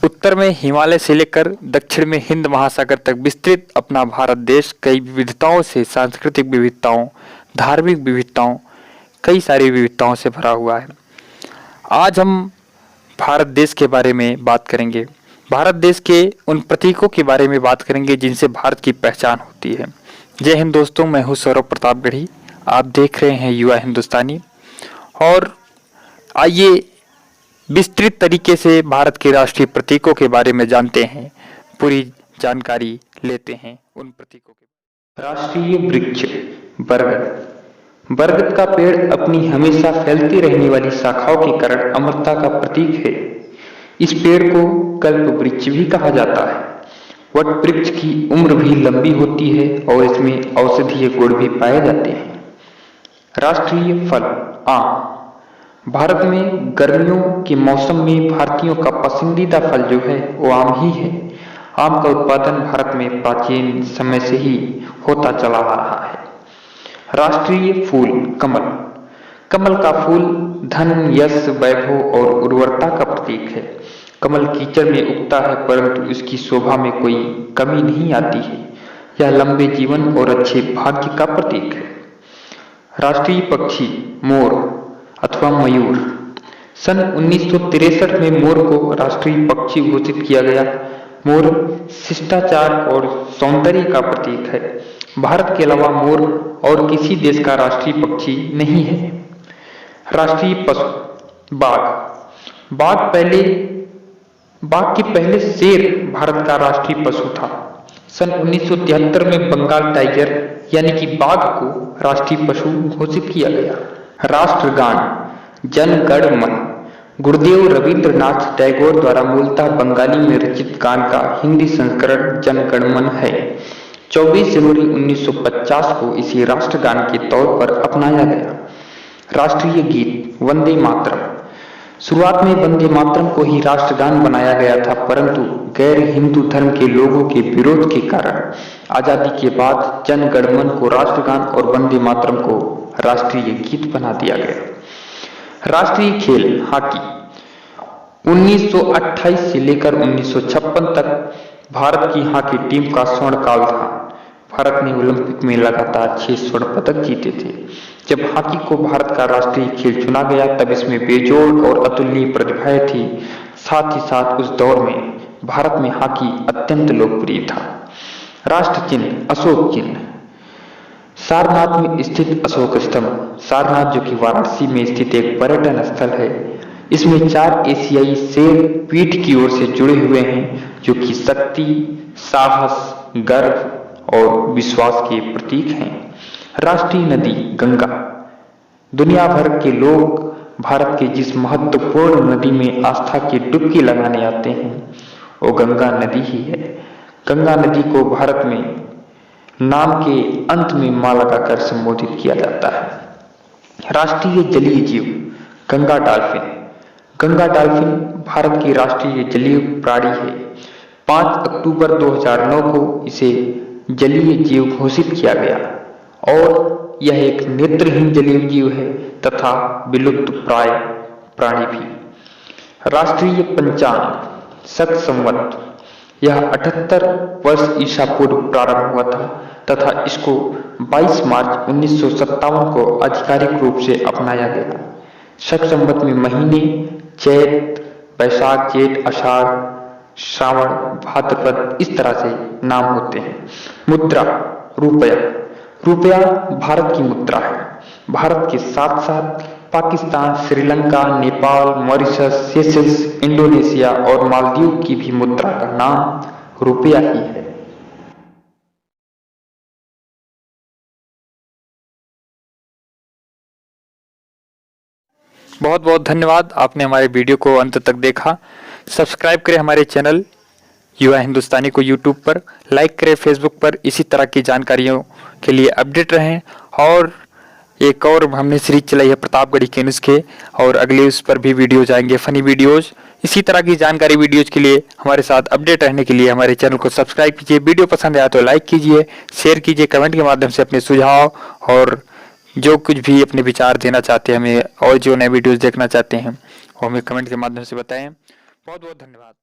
उत्तर में हिमालय से लेकर दक्षिण में हिंद महासागर तक विस्तृत अपना भारत देश कई विविधताओं से, सांस्कृतिक विविधताओं, धार्मिक विविधताओं, कई सारी विविधताओं से भरा हुआ है। आज हम भारत देश के बारे में बात करेंगे। भारत देश के उन प्रतीकों के बारे में बात करेंगे जिनसे भारत की पहचान होती है। जय हिंद दोस्तों, मैं हूं सौरभ प्रतापगढ़ी। आप देख रहे हैं युवा हिंदुस्तानी और आइए विस्तृत तरीके से भारत के राष्ट्रीय प्रतीकों के बारे में जानते हैं, पूरी जानकारी लेते हैं उन प्रतीकों के। राष्ट्रीय वृक्ष बरगद। बरगद का पेड़ अपनी हमेशा फैलती रहने वाली शाखाओं के कारण अमरता का प्रतीक है। इस पेड़ को कल्प वृक्ष भी कहा जाता है। वट वृक्ष की उम्र भी लंबी होती है और इसमें औषधीय गुण भी पाए जाते हैं। राष्ट्रीय फल आम। भारत में गर्मियों के मौसम में भारतीयों का पसंदीदा फल जो है वो आम ही है। आम का उत्पादन भारत में प्राचीन समय से ही होता चला आ रहा है। राष्ट्रीय फूल कमल। कमल का फूल धन, यश, वैभव और उर्वरता का प्रतीक है। कमल कीचड़ में उगता है परंतु इसकी शोभा में कोई कमी नहीं आती है। यह लंबे जीवन और अच्छे भाग्य का प्रतीक है। राष्ट्रीय पक्षी मोर अथवा मयूर। सन 1963 में मोर को राष्ट्रीय पक्षी घोषित किया गया। मोर शिष्टाचार और सौंदर्य का प्रतीक है। भारत के अलावा मोर और किसी देश का राष्ट्रीय पक्षी नहीं है। राष्ट्रीय पशु बाघ। बाघ के पहले शेर भारत का राष्ट्रीय पशु था। सन 1973 में बंगाल टाइगर यानी कि बाघ को राष्ट्रीय पशु घोषित किया गया। राष्ट्रगान जन गण मन। गुरुदेव रविंद्रनाथ टैगोर द्वारा मूलतः बंगाली में रचित गान का हिंदी संस्करण जन गण मन है। 24 जनवरी 1950 को इसे राष्ट्रगान के तौर पर अपनाया गया। राष्ट्रीय गीत वंदे मातरम। शुरुआत में वंदे मातरम को ही राष्ट्रगान बनाया गया था परंतु गैर हिंदू धर्म के लोगों के विरोध के कारण आजादी के बाद जन गण मन को राष्ट्रगान और वंदे मातरम को राष्ट्रीय गीत बना दिया गया। राष्ट्रीय खेल हॉकी। 1928 से लेकर 1956 तक भारत की हॉकी टीम का स्वर्ण काल था। भारत ने ओलंपिक में लगातार 6 स्वर्ण पदक जीते थे। जब हॉकी को भारत का राष्ट्रीय खेल चुना गया तब इसमें बेजोड़ और अतुलनीय प्रतिभाएं थी। साथ ही साथ उस दौर में भारत में हॉकी अत्यंत लोकप्रिय था। राष्ट्र चिन्ह अशोक चिन्ह। सारनाथ में स्थित अशोक स्तंभ। सारनाथ जो कि वाराणसी में स्थित एक पर्यटन स्थल है, इसमें 4 एशियाई शेर पीठ की ओर से जुड़े हुए हैं जो कि शक्ति, साहस, गर्व और विश्वास के प्रतीक हैं। राष्ट्रीय नदी गंगा। दुनिया भर के लोग भारत के जिस महत्वपूर्ण नदी में आस्था की डुबकी लगाने आते हैं वो गंगा नदी ही है। गंगा नदी को भारत में नाम के अंत में मां लगाकर संबोधित किया जाता है। राष्ट्रीय जलीय जीव गंगा डॉल्फिन। गंगा डॉल्फिन भारत की राष्ट्रीय जलीय प्राणी है। 5 अक्टूबर 2009 को इसे जलीय जीव घोषित किया गया और यह एक नेत्रहीन जलीय जीव है तथा विलुप्त प्राय प्राणी भी। राष्ट्रीय पंचांग शक संवत। यह 78 वर्ष ईसा पूर्व प्रारंभ हुआ था तथा इसको 22 मार्च 1957 को आधिकारिक रूप से अपनाया गया। शक संवत में महीने चैत, बैसाख, जेठ, आषाढ़, श्रावण, भाद्रपद इस तरह से नाम होते हैं। मुद्रा रुपया। रुपया भारत की मुद्रा है। भारत के साथ साथ Pakistan, Sri Lanka, Nepal, Mauritius, Seychelles, Indonesia और मालदीव की भी मुद्रा का नाम रुपया ही है। बहुत बहुत धन्यवाद, आपने हमारे वीडियो को अंत तक देखा। सब्सक्राइब करें हमारे चैनल युवा हिंदुस्तानी को यूट्यूब पर, लाइक करें फेसबुक पर। इसी तरह की जानकारियों के लिए अपडेट रहें। और एक और हमने सीरीज चलाई है प्रतापगढ़ी के नुस्खे और अगले उस पर भी वीडियो जाएंगे, फनी वीडियोज। इसी तरह की जानकारी वीडियोज के लिए हमारे साथ अपडेट रहने के लिए हमारे चैनल को सब्सक्राइब कीजिए। वीडियो पसंद आया तो लाइक कीजिए, शेयर कीजिए, कमेंट के माध्यम से अपने सुझाव और जो कुछ भी अपने विचार देना चाहते हैं हमें और जो नए वीडियोज देखना चाहते हैं वो हमें कमेंट के माध्यम से बताएं। बहुत बहुत धन्यवाद।